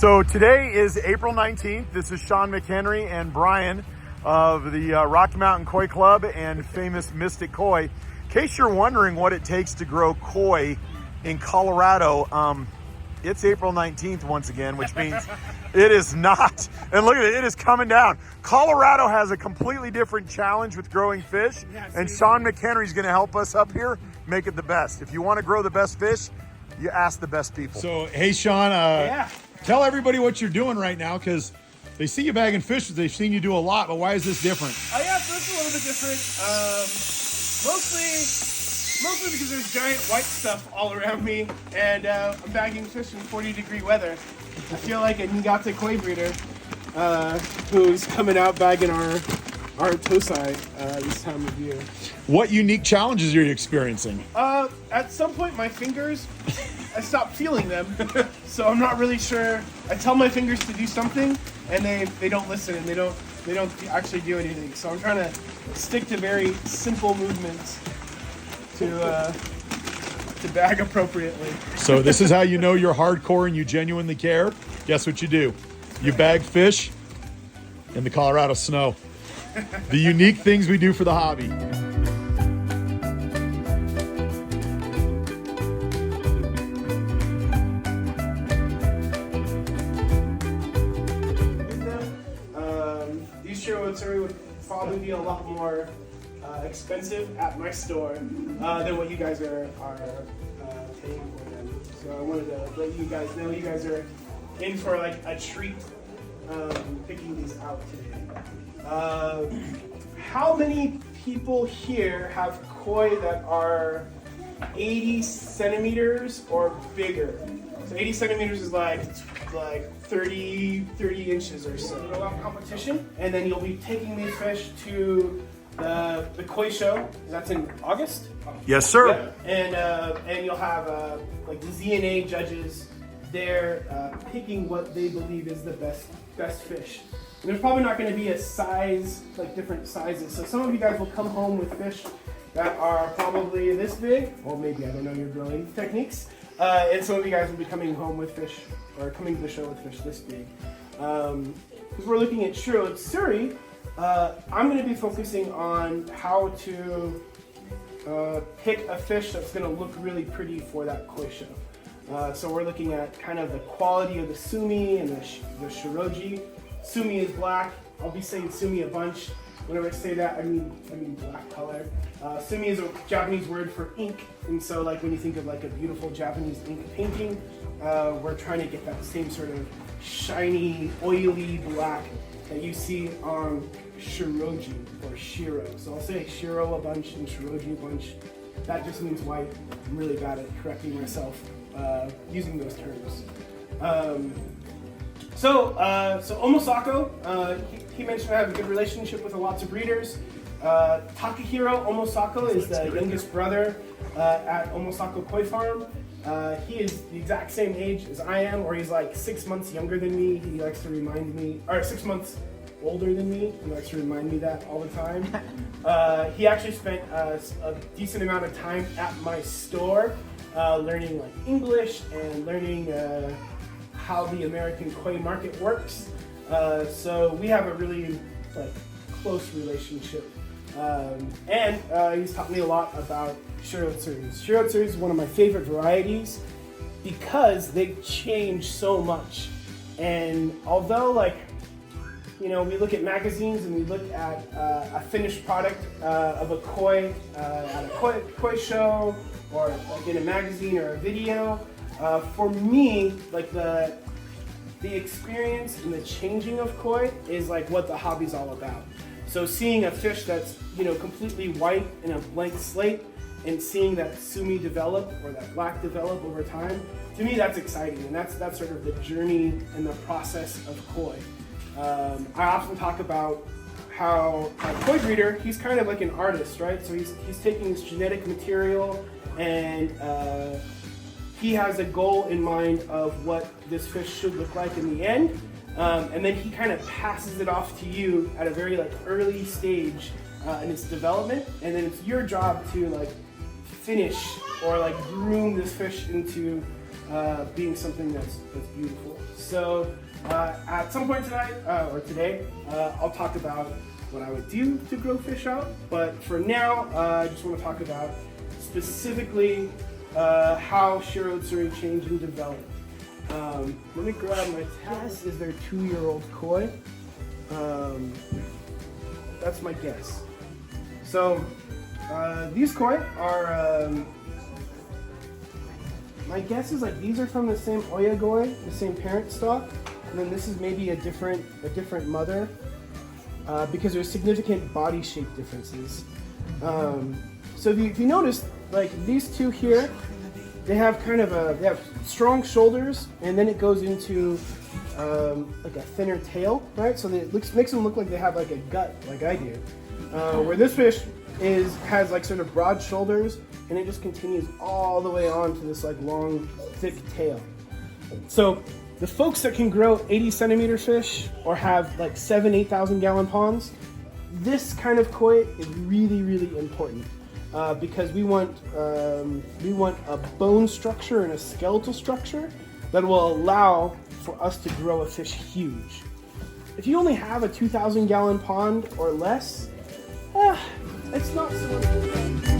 So today is April 19th. This is Shawn McHenry and Brian of the Rocky Mountain Koi Club and famous Mystic Koi. In case you're wondering what it takes to grow koi in Colorado, it's April 19th once again, which means it is not. And look at it, it is coming down. Colorado has a completely different challenge with growing fish, and Shawn McHenry is going to help us up here make it the best. If you want to grow the best fish, you ask the best people. So, hey, Shawn, tell everybody what you're doing right now, because they see you bagging fish, they've seen you do a lot, but why is this different? Oh yeah, so it's a little bit different. Mostly because there's giant white stuff all around me, and I'm bagging fish in 40-degree weather. I feel like a Niigata koi breeder who's coming out bagging our tosai this time of year. What unique challenges are you experiencing? At some point, my fingers, I stopped feeling them, so I'm not really sure. I tell my fingers to do something, and they don't listen, and they don't actually do anything. So I'm trying to stick to very simple movements to bag appropriately. So this is how you know you're hardcore and you genuinely care. Guess what you do? You bag fish in the Colorado snow. The unique things we do for the hobby. These Shiro Utsuri would probably be a lot more expensive at my store than what you guys are paying for them. So I wanted to let you guys know you guys are in for like a treat picking these out today. How many people here have koi that are 80 centimeters or bigger? So 80 centimeters is like 30 inches or so. You'll have competition, and then you'll be taking these fish to the koi show. That's in August. Yes, sir. Yeah. And you'll have like the ZNA judges there picking what they believe is the best fish. And there's probably not going to be a size, like different sizes. So some of you guys will come home with fish that are probably this big, or maybe, I don't know your growing techniques. And some of you guys will be coming home with fish, or coming to the show with fish this big. Because we're looking at Shiro Utsuri, I'm going to be focusing on how to pick a fish that's going to look really pretty for that koi show. So we're looking at kind of the quality of the sumi and the shiroji. Sumi is black. I'll be saying sumi a bunch. Whenever I say that, I mean black color. Sumi is a Japanese word for ink, and so like when you think of like a beautiful Japanese ink painting, we're trying to get that same sort of shiny, oily black that you see on shiroji or shiro. So I'll say shiro a bunch and shiroji a bunch. That just means white. I'm really bad at correcting myself using those terms. So Omosako, he mentioned I have a good relationship with lots of breeders. Takahiro Omosako is the youngest brother at Omosako Koi Farm. He is the exact same age as I am, or he's like 6 months younger than me. He likes to remind me, or 6 months older than me. He likes to remind me that all the time. He actually spent a decent amount of time at my store learning like English and learning how the American koi market works. So we have a really like close relationship. And he's taught me a lot about Shiro Utsuri. Shiro Utsuri is one of my favorite varieties because they change so much. And although like, you know, we look at magazines and we look at a finished product of a koi at a koi show, or like in a magazine or a video, for me, like the experience and the changing of koi is like what the hobby's all about. So seeing a fish that's, you know, completely white in a blank slate and seeing that sumi develop or that black develop over time, to me that's exciting, and that's sort of the journey and the process of koi. I often talk about how a koi breeder, he's kind of like an artist, right? So he's taking this genetic material and he has a goal in mind of what this fish should look like in the end, and then he kind of passes it off to you at a very like early stage in its development, and then it's your job to like finish or like groom this fish into being something that's beautiful. So at some point tonight, or today, I'll talk about what I would do to grow fish out. But for now, I just want to talk about specifically how Shiro Utsuri changed and developed. Let me grab my tab. This is their 2-year-old koi. That's my guess. So these koi are, my guess is like these are from the same oyagoi, the same parent stock, and then this is maybe a different mother because there's significant body shape differences. So if you notice, like these two here, they have kind of they have strong shoulders, and then it goes into like a thinner tail, right? So it makes them look like they have like a gut, like I do. Where this fish has like sort of broad shoulders, and it just continues all the way on to this like long, thick tail. So the folks that can grow 80 centimeter fish or have like 8,000 gallon ponds, this kind of koi is really, really important. Because we want a bone structure and a skeletal structure that will allow for us to grow a fish huge. If you only have a 2,000 gallon pond or less, it's not so important.